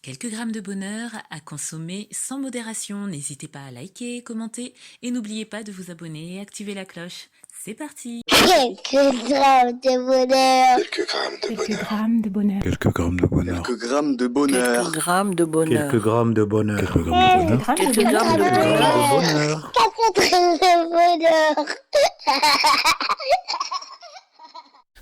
Quelques grammes de bonheur à consommer sans modération. N'hésitez pas à liker, commenter et n'oubliez pas de vous abonner et activer la cloche. C'est parti! Quelques grammes de bonheur. Quelques grammes de bonheur. Quelques grammes de bonheur. Quelques grammes de bonheur. Quelques grammes de bonheur. Quelques grammes de bonheur. Quelques grammes de bonheur. Quelques grammes de bonheur. Quelques grammes de bonheur.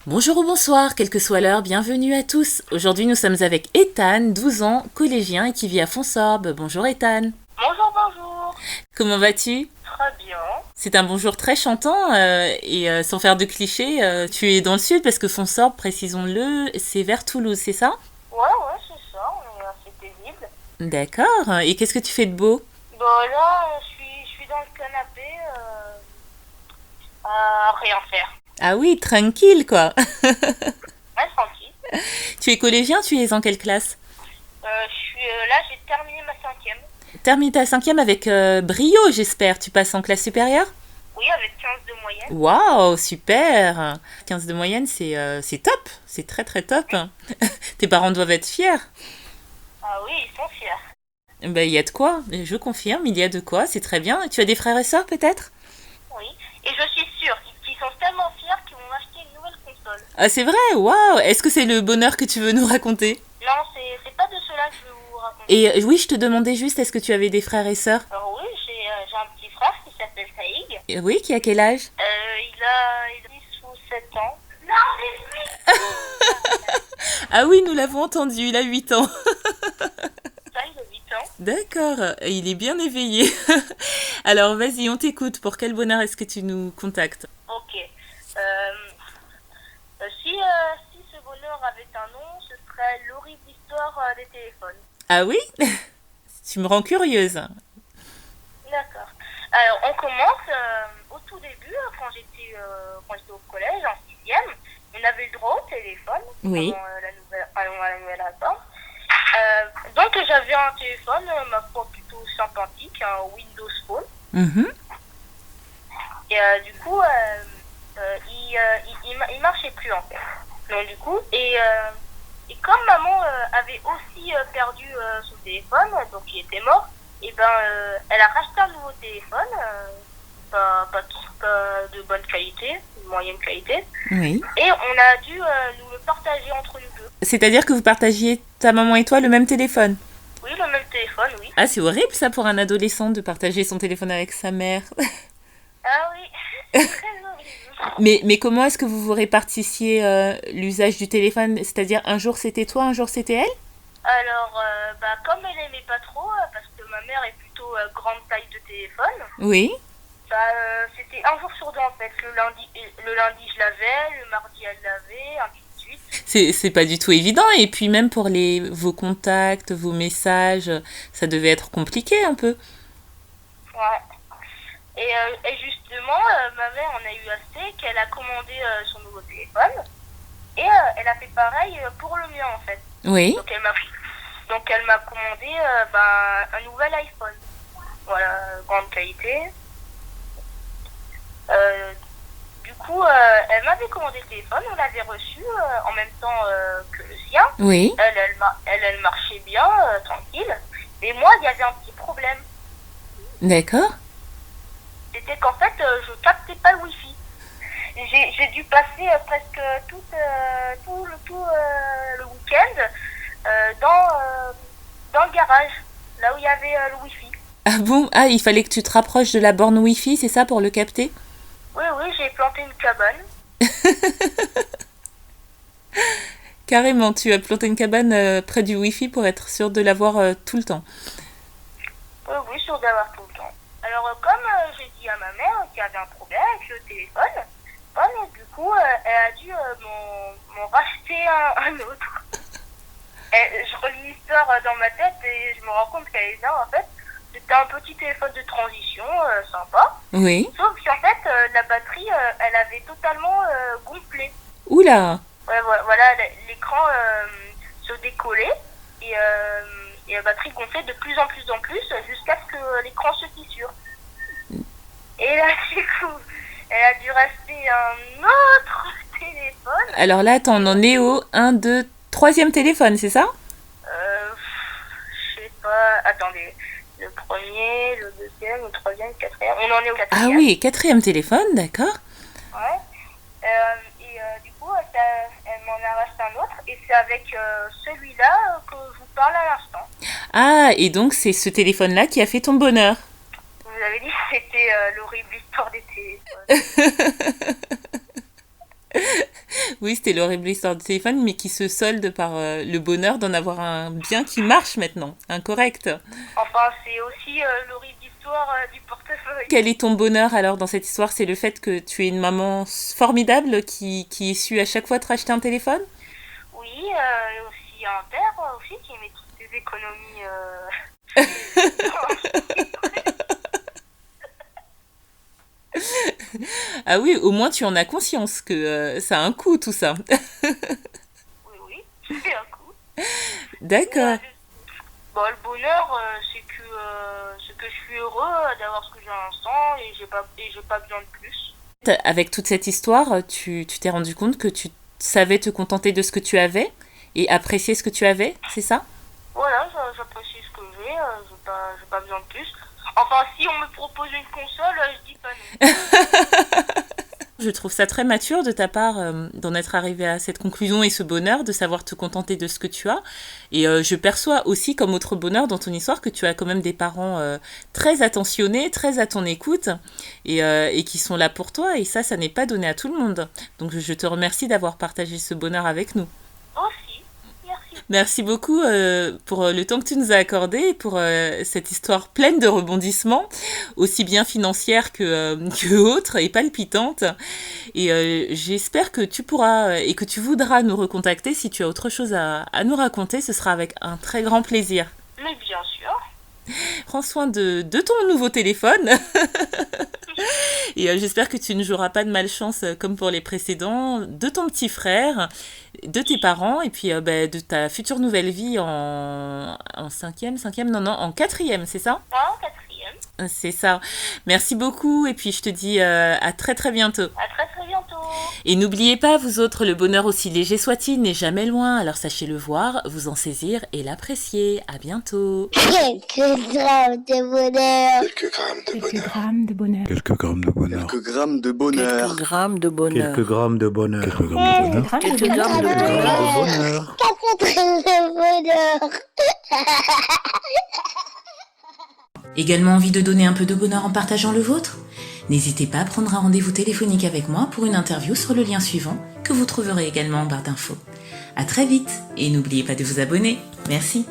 Bonjour ou bonsoir, quelle que soit l'heure, bienvenue à tous. Aujourd'hui, nous sommes avec Ethan, 12 ans, collégien et qui vit à Fonsorbe. Bonjour Ethan. Bonjour. Comment vas-tu? Très bien. C'est un bonjour très chantant et sans faire de clichés, tu es dans le sud parce que Fonsorbe, précisons-le, c'est vers Toulouse, c'est ça? Ouais, c'est ça, on est assez paisible. D'accord. Et qu'est-ce que tu fais de beau? Bon, là, je suis dans le canapé à rien faire. Ah oui, tranquille quoi. Ouais, tranquille. Tu es collégien, tu es en quelle classe? Là, j'ai terminé ma 5e. Termine ta 5e avec brio, j'espère. Tu passes en classe supérieure? Oui, avec 15 de moyenne. Waouh, super! 15 de moyenne, c'est top. C'est très très top. Tes parents doivent être fiers. Ah oui, ils sont fiers. Ben, il y a de quoi. Je confirme, il y a de quoi. C'est très bien. Tu as des frères et sœurs peut-être? Oui. Et je suis sûre qu'ils sont tellement fiers qu'ils vont m'acheter une nouvelle console. Ah, c'est vrai, waouh! Est-ce que c'est le bonheur que tu veux nous raconter? Non, c'est pas de cela que je vais vous raconter. Et oui, je te demandais juste, est-ce que tu avais des frères et sœurs? Alors oui, j'ai un petit frère qui s'appelle Saïg. Oui, qui a quel âge? Il a 10 ou 7 ans. Non, mais Ah oui, nous l'avons entendu, il a 8 ans. ça, il a 8 ans. D'accord, il est bien éveillé. Alors vas-y, on t'écoute. Pour quel bonheur est-ce que tu nous contactes? Ok. Si ce bonheur avait un nom, ce serait l'horrible histoire des téléphones. Ah oui? Tu me rends curieuse. D'accord. Alors, on commence au tout début, quand j'étais au collège, en 6e. On avait le droit au téléphone. Oui. Avant la nouvelle réforme. Donc, j'avais un téléphone, ma foi, plutôt sympathique, un Windows Phone. Mhm. Et du coup, il marchait plus en fait. Donc du coup, et comme maman avait aussi perdu son téléphone, donc il était mort, et ben elle a racheté un nouveau téléphone, pas de bonne qualité, de moyenne qualité, Oui. et on a dû nous le partager entre nous deux. C'est-à-dire que vous partagiez, ta maman et toi, le même téléphone? Oui, le même téléphone, oui. Ah, c'est horrible ça pour un adolescent de partager son téléphone avec sa mère. Ah oui, c'est très horrible. Mais comment est-ce que vous vous répartissiez l'usage du téléphone? C'est-à-dire un jour c'était toi, un jour c'était elle? Alors, comme elle aimait pas trop, parce que ma mère est plutôt grande taille de téléphone, Oui. c'était un jour sur deux en fait. Le lundi je l'avais, le mardi elle l'avait, ainsi de suite. C'est pas du tout évident. Et puis même pour vos contacts, vos messages, ça devait être compliqué un peu. Ouais. Et justement, ma mère en a eu assez qu'elle a commandé son nouveau téléphone. Et elle a fait pareil pour le mien en fait. Oui. Donc elle m'a commandé un nouvel iPhone. Voilà, grande qualité. Du coup, elle m'avait commandé le téléphone, on l'avait reçu en même temps que le sien. Oui. Elle marchait bien, tranquille. Et moi, il y avait un petit problème. D'accord. C'était qu'en fait, je captais pas le Wi-Fi. J'ai dû passer presque tout le week-end dans le garage, là où il y avait le Wi-Fi. Ah bon? Ah, il fallait que tu te rapproches de la borne Wi-Fi, c'est ça, pour le capter? Oui, j'ai planté une cabane. Carrément, tu as planté une cabane près du Wi-Fi pour être sûr de l'avoir tout le temps. Oui, sûr d'avoir tout le temps. Alors, comme j'ai dit à ma mère qu'il y avait un problème avec le téléphone, du coup, elle a dû m'en racheter un autre. Et je relis l'histoire dans ma tête et je me rends compte qu'elle est énorme en fait. C'était un petit téléphone de transition, sympa. Oui. Sauf qu'en fait, la batterie, elle avait totalement gonflé. Oula! Ouais, voilà, l'écran se décollait et la batterie gonflait de plus en plus jusqu'à ce que l'écran se fissure. Et là, du coup, elle a dû racheter un autre téléphone. Alors là, attends, on en est au 1, 2, 3e téléphone, c'est ça? Attendez. Le premier, le deuxième, le troisième, le quatrième. On en est au Ah quatrième. oui, quatrième téléphone, d'accord. Ouais. Du coup, elle m'en a racheté un autre. Et c'est avec celui-là que je vous parle à l'instant. Ah, et donc c'est ce téléphone-là qui a fait ton bonheur. Vous avez dit que c'était l'horrible histoire des téléphones. Oui, c'était l'horrible histoire du téléphone, mais qui se solde par le bonheur d'en avoir un bien qui marche maintenant, un correct. Enfin, c'est aussi l'horrible histoire du portefeuille. Quel est ton bonheur alors dans cette histoire? C'est le fait que tu es une maman formidable qui ait su à chaque fois te racheter un téléphone? Oui, et aussi un père aussi qui met toutes ses économies. Ah oui, au moins tu en as conscience que ça a un coût tout ça. Oui, c'est un coup. D'accord. Bon, le bonheur, c'est que je suis heureux d'avoir ce que j'ai à l'instant et j'ai pas besoin de plus. Avec toute cette histoire, tu t'es rendu compte que tu savais te contenter de ce que tu avais et apprécier ce que tu avais, c'est ça? Voilà, j'apprécie ce que j'ai pas besoin de plus. Enfin, si on me propose une console, je dis pas non. Je trouve ça très mature de ta part d'en être arrivé à cette conclusion et ce bonheur de savoir te contenter de ce que tu as. Et je perçois aussi comme autre bonheur dans ton histoire que tu as quand même des parents très attentionnés, très à ton écoute et qui sont là pour toi. Et ça n'est pas donné à tout le monde. Donc je te remercie d'avoir partagé ce bonheur avec nous. Aussi, merci. Merci beaucoup pour le temps que tu nous as accordé et pour cette histoire pleine de rebondissements, aussi bien financière que autre et palpitante. Et j'espère que tu pourras et que tu voudras nous recontacter si tu as autre chose à nous raconter. Ce sera avec un très grand plaisir. Mais bien sûr. Prends soin de ton nouveau téléphone. Et j'espère que tu ne joueras pas de malchance comme pour les précédents, de ton petit frère, de tes parents, et puis de ta future nouvelle vie en cinquième, en quatrième, c'est ça? Ah, quatrième. C'est ça. Merci beaucoup, et puis je te dis à très très bientôt. À très très bientôt. Et n'oubliez pas, vous autres, le bonheur aussi léger soit-il n'est jamais loin, alors sachez le voir, vous en saisir et l'apprécier. À bientôt. Quelques grammes de bonheur. Quelques grammes de bonheur. Quelques grammes de bonheur. Quelques grammes de bonheur. Quelques grammes de bonheur. Quelques grammes de bonheur. Quelques grammes de Quelques grammes de bonheur. bonheur. Également envie de donner un peu de bonheur en partageant le vôtre? N'hésitez pas à prendre un rendez-vous téléphonique avec moi pour une interview sur le lien suivant que vous trouverez également en barre d'infos. À très vite et n'oubliez pas de vous abonner. Merci.